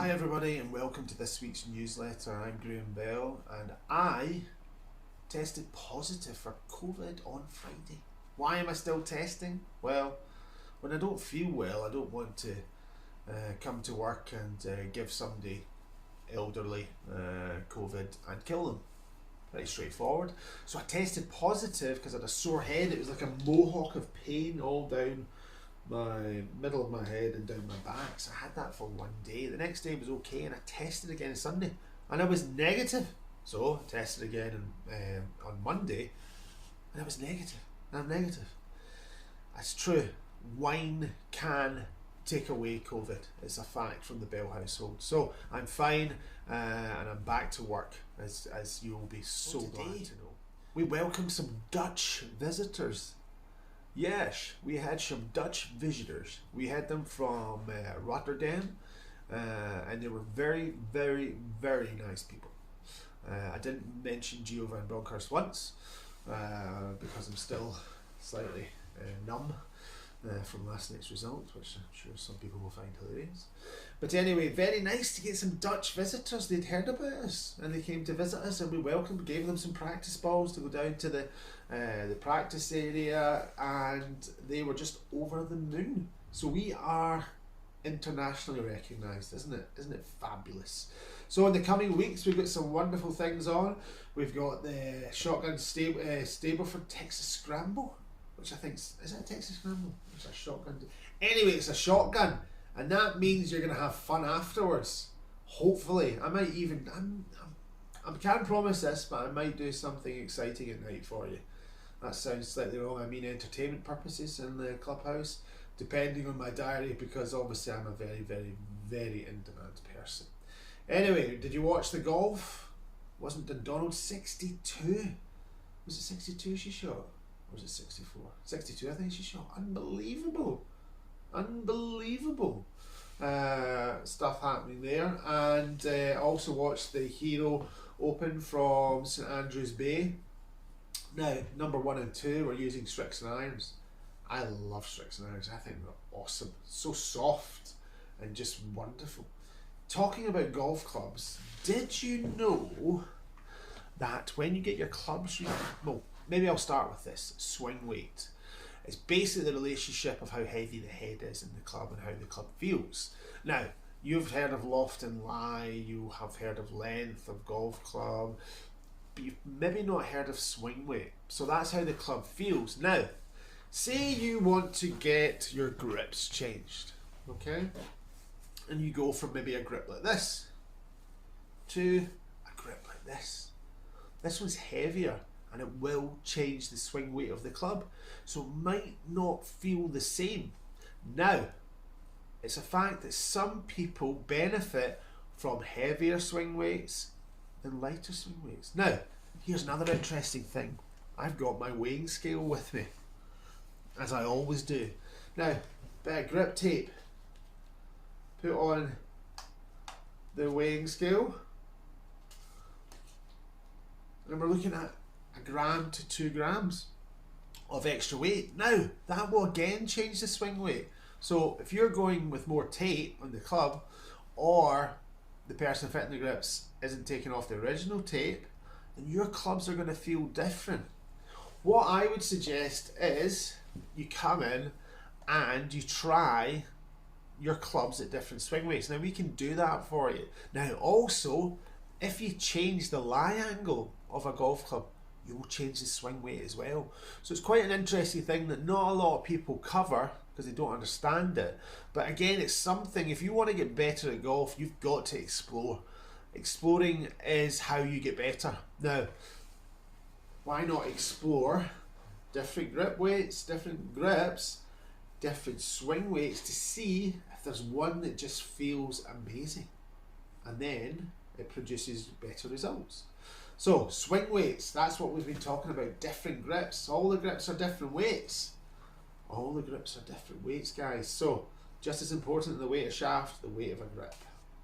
Hi everybody and welcome to this week's newsletter. I'm Graham Bell and I tested positive for COVID on Friday. Why am I still testing? Well, when I don't feel well, I don't want to come to work and give somebody elderly COVID and kill them. Pretty straightforward. So I tested positive because I had a sore head. It was like a mohawk of pain all down my middle of my head and down my back. So I had that for one day. The next day was okay and I tested again on Sunday and I was negative. So I tested again on Monday and I was negative. And I'm negative. That's true. Wine can take away COVID. It's a fact from the Bell household. So I'm fine and I'm back to work, as you will be so glad to know. We welcomed some Dutch visitors. Yes, we had some Dutch visitors. We had them from Rotterdam and they were very, very, very nice people. I didn't mention Gio van Bronckhorst once because I'm still slightly numb from last night's result, which I'm sure some people will find hilarious. But anyway, very nice to get some Dutch visitors. They'd heard about us and they came to visit us and we welcomed, gave them some practice balls to go down to the practice area and they were just over the moon. So we are internationally recognised, isn't it? Isn't it fabulous? So in the coming weeks we've got some wonderful things on. We've got the shotgun Stableford Texas Scramble, which I think is it a Texas Scramble? It's a shotgun. Anyway, it's a shotgun, and that means you're gonna have fun afterwards. Hopefully, I might even I can't promise this, but I might do something exciting at night for you. That sounds slightly wrong. I mean entertainment purposes in the clubhouse, depending on my diary, because obviously I'm a very, very, very in-demand person. Anyway, did you watch the golf? Wasn't Dundonald 62? Was it 62 she shot? Or was it 64? 62 I think she shot. Unbelievable. Unbelievable stuff happening there. And also watched the Hero Open from St Andrews Bay. Now, number 1 and 2 were using Strixon irons. I love Strixon irons. I think they're awesome. So soft and just wonderful. Talking about golf clubs, did you know that when you get your clubs, well, maybe I'll start with this, Swingweight. It's basically the relationship of how heavy the head is in the club and how the club feels. Now, you've heard of loft and lie, you have heard of length of golf club, but you've maybe not heard of swing weight. So that's how the club feels. Now, say you want to get your grips changed, okay? And you go from maybe a grip like this to a grip like this. This one's heavier and it will change the swing weight of the club, so it might not feel the same. Now, it's a fact that some people benefit from heavier swing weights than lighter swing weights. Now, here's another interesting thing. I've got my weighing scale with me, as I always do. Now, bit of grip tape. Put on the weighing scale. And we're looking at 1 gram to 2 grams of extra weight. Now, that will again change the swing weight. So if you're going with more tape on the club, or the person fitting the grips isn't taking off the original tape, then your clubs are going to feel different. What I would suggest is you come in and you try your clubs at different swing weights. Now we can do that for you. Now also, if you change the lie angle of a golf club, you will change the swing weight as well. So it's quite an interesting thing that not a lot of people cover because they don't understand it. But again, it's something, if you want to get better at golf, you've got to explore. Exploring is how you get better. Now, why not explore different grip weights, different grips, different swing weights to see if there's one that just feels amazing, and then it produces better results. So swing weights, that's what we've been talking about. Different grips. All the grips are different weights. All the grips are different weights, guys. So just as important in the weight of shaft, the weight of a grip.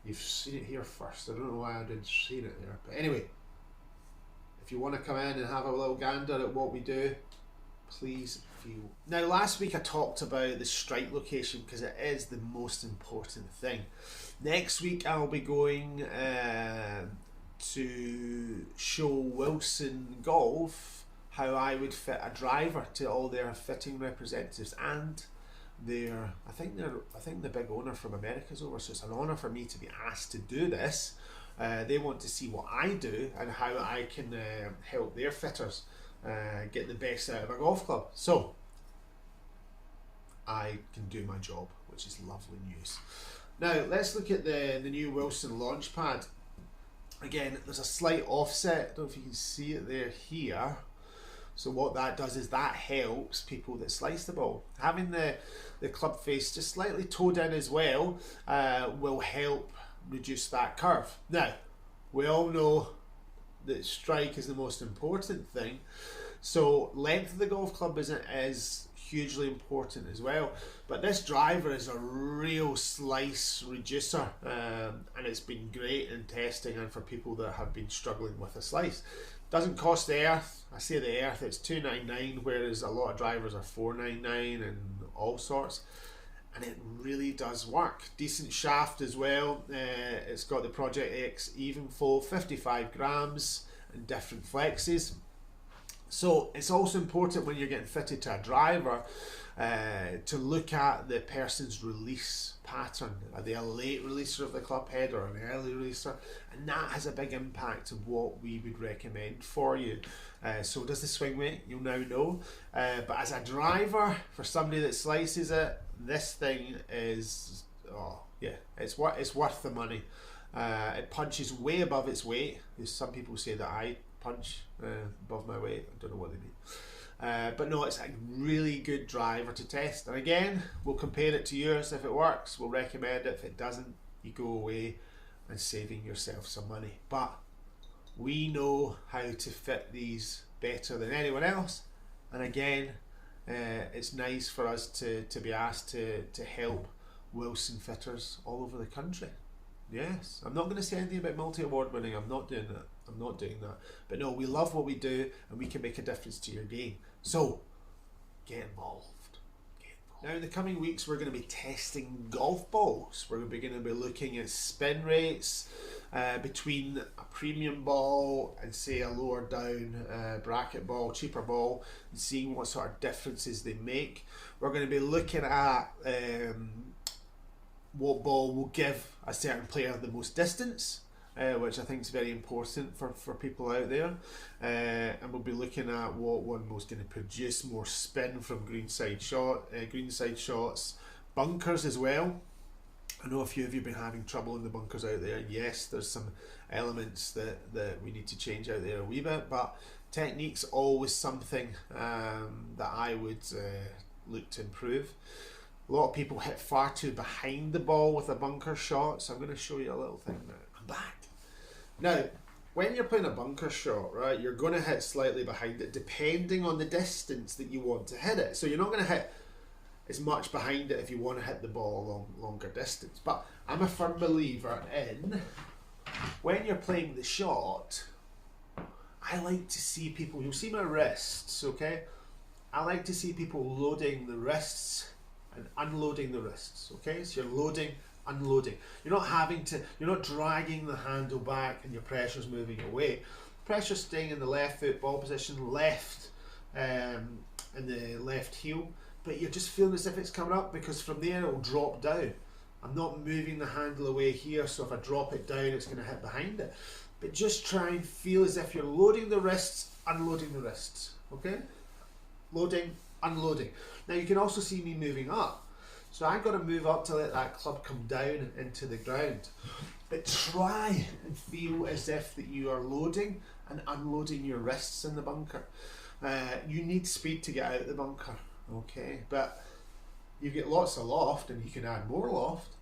You've seen it here first. I don't know why I didn't see it there, but anyway, if you want to come in and have a little gander at what we do, Please feel. Now, last week I talked about the strike location because it is the most important thing. Next week I'll be going to show Wilson Golf how I would fit a driver to all their fitting representatives and their. I think the big owner from America's over, so it's an honour for me to be asked to do this. They want to see what I do and how I can help their fitters get the best out of a golf club. So I can do my job, which is lovely news. Now let's look at the new Wilson launch pad. Again, there's a slight offset. I don't know if you can see it there here. So what that does is that helps people that slice the ball. Having the club face just slightly toed in as well will help reduce that curve. Now, we all know that strike is the most important thing. So length of the golf club is hugely important as well. But this driver is a real slice reducer, and it's been great in testing and for people that have been struggling with a slice. Doesn't cost the earth. I say the earth, it's $299, whereas a lot of drivers are $499 and all sorts. And it really does work. Decent shaft as well. It's got the Project X even fold, 55 grams and different flexes. So it's also important when you're getting fitted to a driver to look at the person's release pattern. Are they a late releaser of the club head or an early releaser? And that has a big impact of what we would recommend for you. So does the swing weight, you'll now know. But as a driver, for somebody that slices it, this thing is, oh yeah, it's worth the money. It punches way above its weight. Some people say that I punch above my weight. I don't know what they mean. But no, it's a really good driver to test. And again, we'll compare it to yours. If it works, we'll recommend it. If it doesn't, you go away and saving yourself some money. But we know how to fit these better than anyone else. And again, it's nice for us to be asked to help Wilson fitters all over the country. Yes, I'm not going to say anything about multi-award winning. I'm not doing that. I'm not doing that. But no, we love what we do and we can make a difference to your game. So, get involved. Now in the coming weeks we're going to be testing golf balls. We're going to be looking at spin rates between a premium ball and say a lower down bracket ball, cheaper ball, and seeing what sort of differences they make. We're going to be looking at what ball will give a certain player the most distance, which I think is very important for people out there. And we'll be looking at what one was going to produce more spin from greenside shots, bunkers as well. I know a few of you have been having trouble in the bunkers out there. Yes, there's some elements that we need to change out there a wee bit, but technique's always something that I would look to improve. A lot of people hit far too behind the ball with a bunker shot, so I'm going to show you a little thing now. I'm back. Now, when you're playing a bunker shot, right, you're going to hit slightly behind it depending on the distance that you want to hit it. So you're not going to hit as much behind it if you want to hit the ball a longer distance. But I'm a firm believer in when you're playing the shot, I like to see people, you'll see my wrists, okay? I like to see people loading the wrists and unloading the wrists, okay? So you're loading, unloading. You're not dragging the handle back and your pressure's moving away. Pressure's staying in the left foot ball position, left in the left heel, but you're just feeling as if it's coming up because from there it will drop down. I'm not moving the handle away here, so if I drop it down it's going to hit behind it. But just try and feel as if you're loading the wrists, unloading the wrists, okay? Loading, unloading. Now you can also see me moving up. So I've got to move up to let that club come down into the ground. But try and feel as if that you are loading and unloading your wrists in the bunker. You need speed to get out of the bunker, okay? But you get lots of loft and you can add more loft.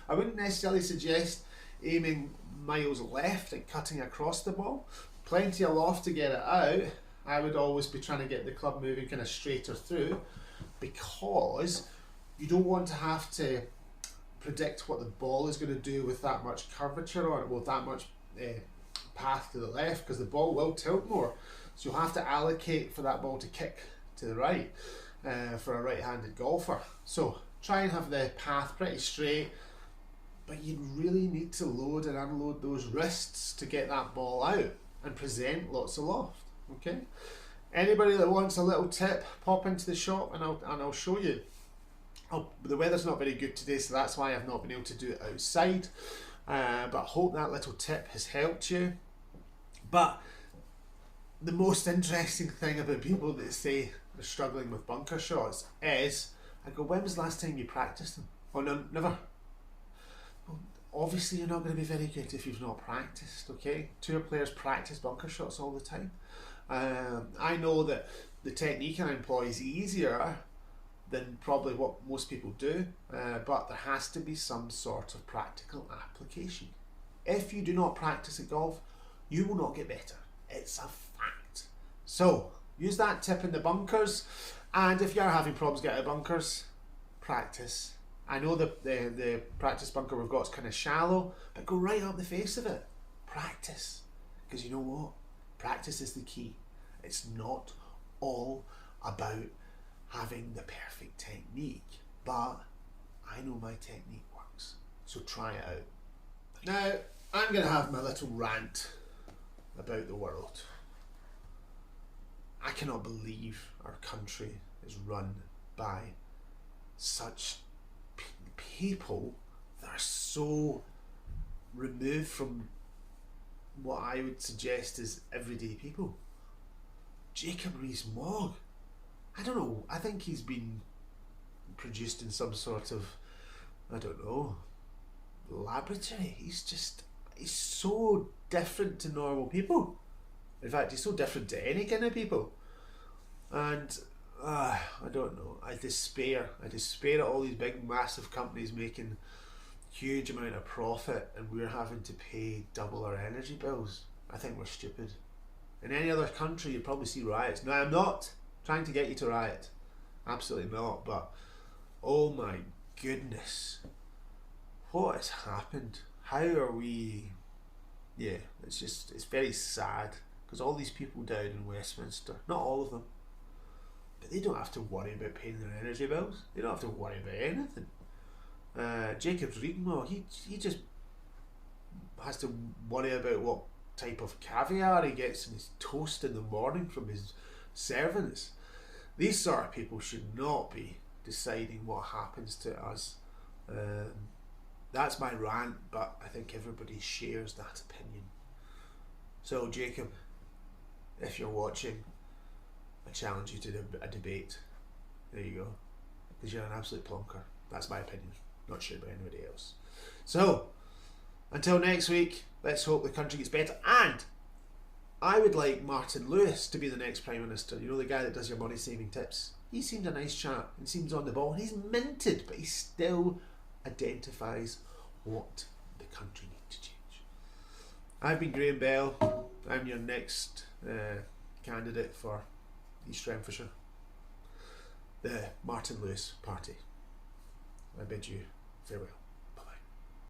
I wouldn't necessarily suggest aiming miles left and cutting across the ball. Plenty of loft to get it out. I would always be trying to get the club moving kind of straighter through, because you don't want to have to predict what the ball is going to do with that much curvature on it, with that much path to the left, because the ball will tilt more. So you'll have to allocate for that ball to kick to the right for a right-handed golfer. So try and have the path pretty straight, but you really need to load and unload those wrists to get that ball out and present lots of loft. Okay. Anybody that wants a little tip, pop into the shop and I'll show you. The weather's not very good today, so that's why I've not been able to do it outside. But I hope that little tip has helped you. But the most interesting thing about people that say they're struggling with bunker shots is, I go, when was the last time you practiced them? Oh no, never. Well, obviously you're not going to be very good if you've not practiced, okay? Tour players practice bunker shots all the time. I know that the technique I employ is easier than probably what most people do, but there has to be some sort of practical application. If you do not practice at golf, you will not get better. It's a fact. So use that tip in the bunkers, and if you are having problems getting out of bunkers, practice. I know the practice bunker we've got is kind of shallow, but go right up the face of it. Practice, because you know what? Practice is the key. It's not all about having the perfect technique, but I know my technique works, so try it out. Now, I'm going to have my little rant about the world. I cannot believe our country is run by such people that are so removed from what I would suggest is everyday people. Jacob Rees-Mogg, I don't know, I think he's been produced in some sort of, I don't know, laboratory. He's so different to normal people. In fact, he's so different to any kind of people. And I don't know, I despair at all these big massive companies making huge amount of profit and we're having to pay double our energy bills. I think we're stupid. In any other country you'd probably see riots. Now, I'm not trying to get you to riot, absolutely not, but oh my goodness, what has happened? How are we, it's very sad, because all these people down in Westminster, not all of them, but they don't have to worry about paying their energy bills. They don't have to worry about anything. Jacob's Rees-Mogg, he just has to worry about what type of caviar he gets in his toast in the morning from his servants. These sort of people should not be deciding what happens to us. That's my rant, but I think everybody shares that opinion. So Jacob, if you're watching, I challenge you to a debate. There you go, because you're an absolute plonker. That's my opinion, not shared by anybody else. So until next week, let's hope the country gets better. And I would like Martin Lewis to be the next Prime Minister. You know, the guy that does your money saving tips. He seems a nice chap and seems on the ball. He's minted, but he still identifies what the country needs to change. I've been Graham Bell. I'm your next candidate for East Renfrewshire, the Martin Lewis Party. I bid you farewell.